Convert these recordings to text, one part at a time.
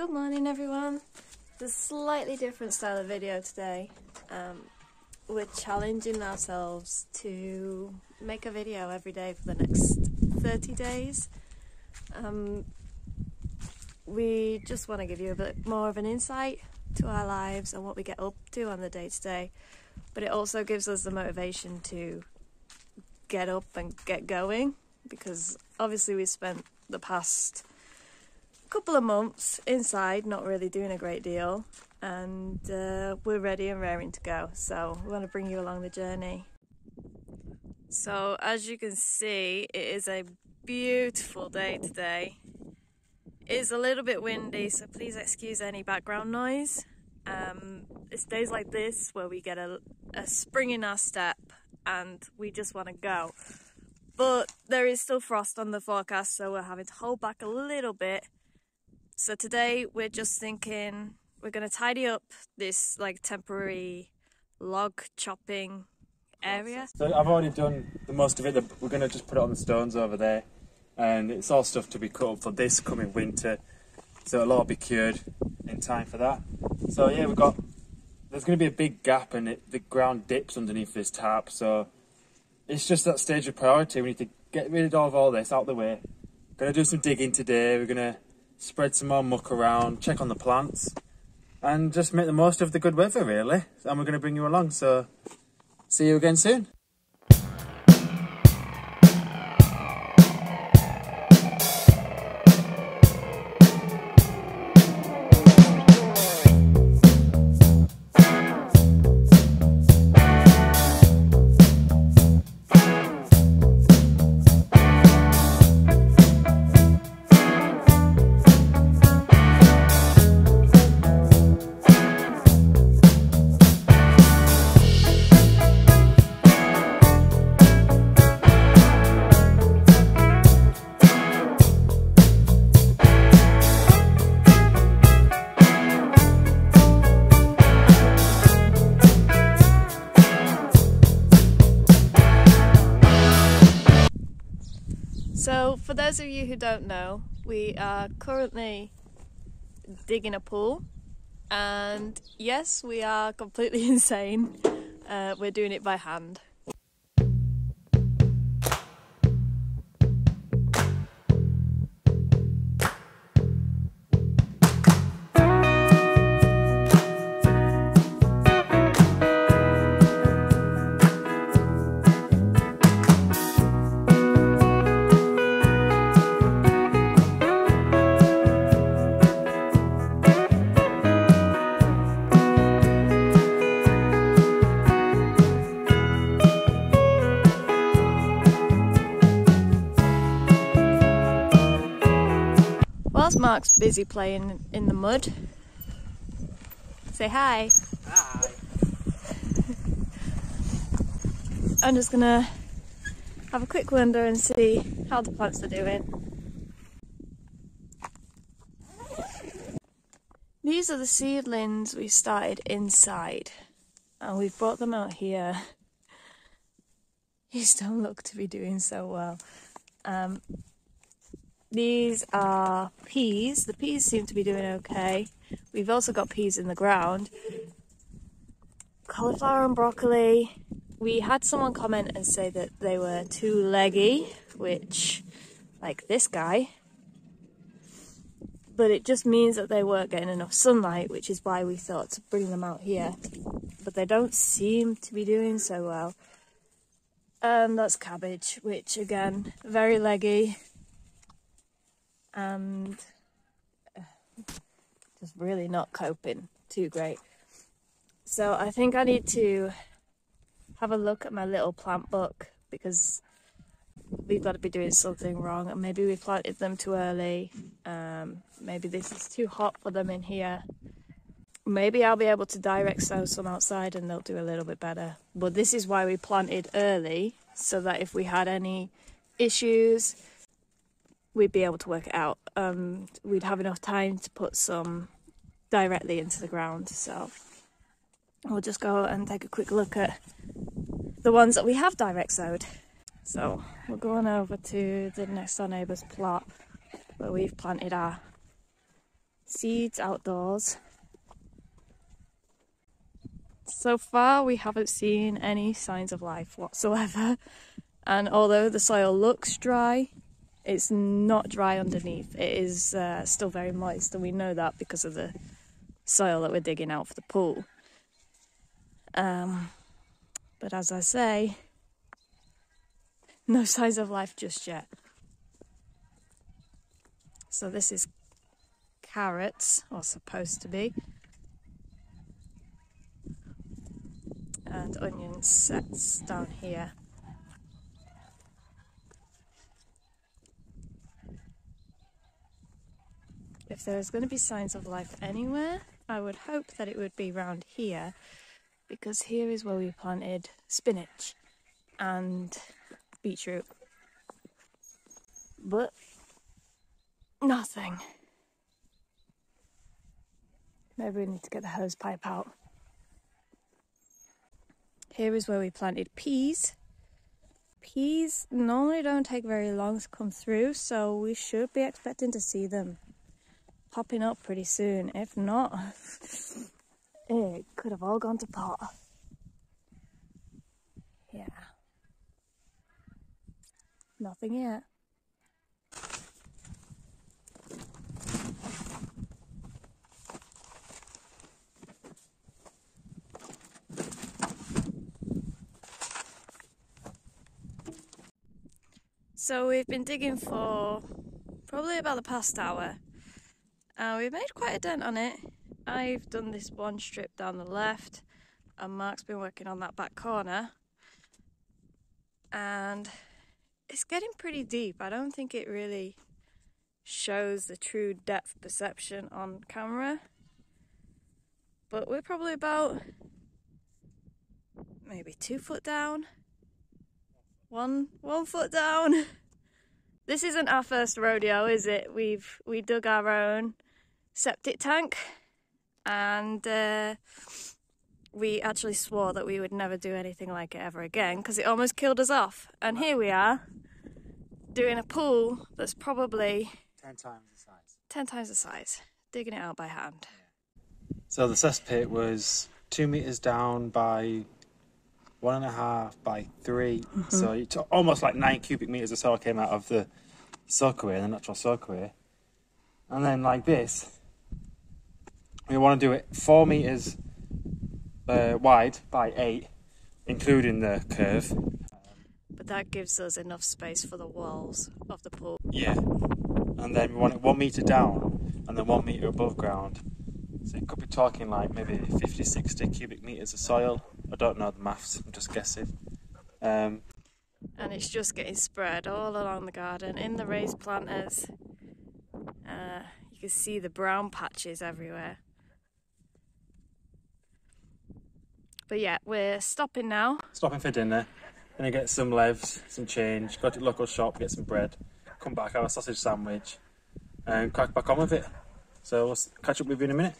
Good morning everyone. It's a slightly different style of video today. We're challenging ourselves to make a video every day for the next 30 days. We just want to give you a bit more of an insight to our lives and what we get up to on the day-to-day, but it also gives us the motivation to get up and get going, because obviously we spent the past couple of months inside not really doing a great deal, and we're ready and raring to go, so we want to bring you along the journey. So as you can see, it is a beautiful day today. It's a little bit windy, so please excuse any background noise. It's days like this where we get a spring in our step and we just want to go, but there is still frost on the forecast, so we're having to hold back a little bit. So today we're just thinking we're going to tidy up this like temporary log chopping area. So I've already done the most of it. We're going to just put it on the stones over there, and it's all stuff to be cut up for this coming winter, so it'll all be cured in time for that. So yeah, there's going to be a big gap, and the ground dips underneath this tarp, so it's just that stage of priority. We need to get rid of all this out the way. Going to do some digging today. We're going to spread some more muck around, check on the plants, and just make the most of the good weather really. And we're going to bring you along, so see you again soon. So for those of you who don't know, we are currently digging a pool, and yes, we are completely insane. We're doing it by hand. Whilst Mark's busy playing in the mud, say hi. Hi. I'm just gonna have a quick wander and see how the plants are doing. These are the seedlings we started inside, and we've brought them out here. These don't look to be doing so well. These are peas. The peas seem to be doing okay. We've also got peas in the ground. Cauliflower and broccoli. We had someone comment and say that they were too leggy, which, like this guy. But it just means that they weren't getting enough sunlight, which is why we thought to bring them out here. But they don't seem to be doing so well. And that's cabbage, which again, very leggy. And just really not coping too great. So I think I need to have a look at my little plant book, because we've got to be doing something wrong, and maybe we planted them too early. Maybe this is too hot for them in here. Maybe I'll be able to direct sow some outside and they'll do a little bit better. But this is why we planted early, so that if we had any issues, we'd be able to work it out. We'd have enough time to put some directly into the ground. So we'll just go and take a quick look at the ones that we have direct sowed. So we're going over to the next door neighbour's plot where we've planted our seeds outdoors. So far we haven't seen any signs of life whatsoever, and although the soil looks dry, it's not dry underneath. It is still very moist, and we know that because of the soil that we're digging out for the pool. But as I say, no signs of life just yet. So this is carrots, or supposed to be, and onion sets down here. If there is going to be signs of life anywhere, I would hope that it would be around here, because here is where we planted spinach and beetroot. But nothing. Maybe we need to get the hose pipe out. Here is where we planted peas. Peas normally don't take very long to come through, so we should be expecting to see them popping up pretty soon. If not, it could have all gone to pot. Yeah. Nothing yet. So we've been digging for probably about the past hour. We've made quite a dent on it. I've done this one strip down the left, and Mark's been working on that back corner. And it's getting pretty deep. I don't think it really shows the true depth perception on camera. But we're probably about maybe 2 foot down. One foot down. This isn't our first rodeo, is it? We dug our own septic tank, and we actually swore that we would never do anything like it ever again because it almost killed us off. And here we are doing a pool that's probably 10 times the size. 10 times the size, digging it out by hand. So the cesspit was 2 meters down by 1.5 by 3, so it took almost like 9 cubic meters of soil came out of the soakaway, the natural soakaway. And then like this, we want to do it 4 meters wide by 8, including the curve. But that gives us enough space for the walls of the pool. Yeah, and then we want it 1 meter down and then 1 meter above ground. So it could be talking like maybe 50, 60 cubic meters of soil. I don't know the maths, I'm just guessing. And it's just getting spread all along the garden. In the raised planters, you can see the brown patches everywhere. But yeah, we're stopping now. Stopping for dinner. Gonna get some levs, some change, go to the local shop, get some bread, come back, have a sausage sandwich, and crack back on with it. So we'll catch up with you in a minute.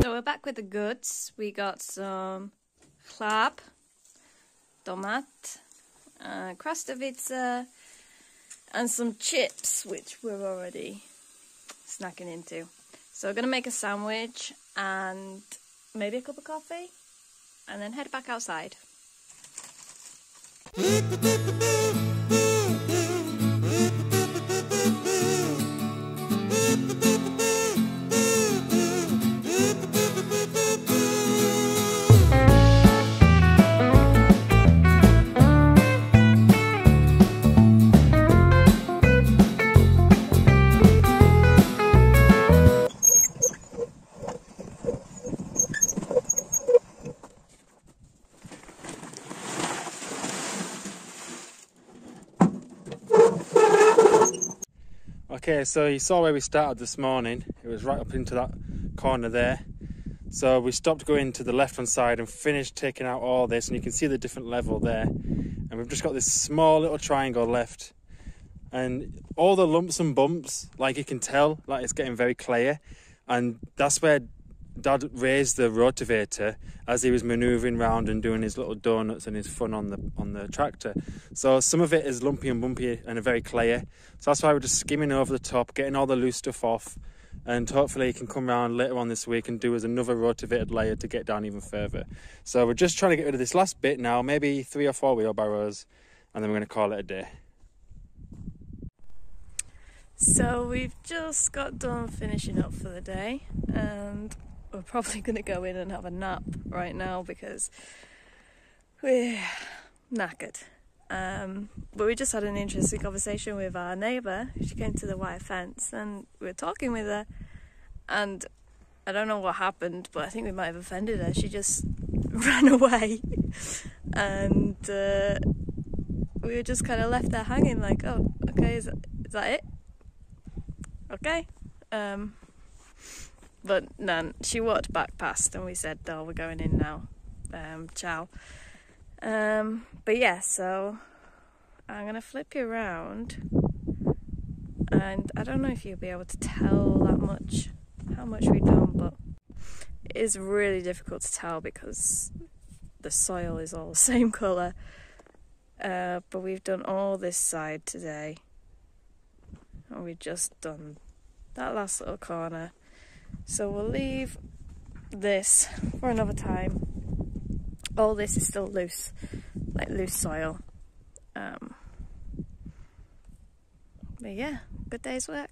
So we're back with the goods. We got some chleb, tomat, krastovica, and some chips, which we're already snacking into. So we're going to make a sandwich and maybe a cup of coffee and then head back outside. Okay, so you saw where we started this morning. It was right up into that corner there. So we stopped going to the left-hand side and finished taking out all this, and you can see the different level there. And we've just got this small little triangle left. and all the lumps and bumps, like you can tell, like it's getting very clear, and that's where Dad raised the rotavator as he was manoeuvring round and doing his little donuts and his fun on the tractor. So some of it is lumpy and bumpy and very clear. So that's why we're just skimming over the top, getting all the loose stuff off, and hopefully he can come round later on this week and do us another rotavated layer to get down even further. So we're just trying to get rid of this last bit now, maybe 3 or 4 wheelbarrows, and then we're going to call it a day. So we've just got done finishing up for the day, and we're probably going to go in and have a nap right now because we're knackered. But we just had an interesting conversation with our neighbour. She came to the wire fence and we were talking with her, and I don't know what happened, but I think we might have offended her. She just ran away, and we were just kind of left there hanging like, oh, okay, is that it? Okay. But none. She walked back past and we said, oh, we're going in now. Ciao. But yeah, so I'm going to flip you around, and I don't know if you'll be able to tell that much, how much we've done, but it is really difficult to tell because the soil is all the same colour. But we've done all this side today, and we've just done that last little corner. So we'll leave this for another time. All this is still loose, like loose soil. But yeah, good day's work.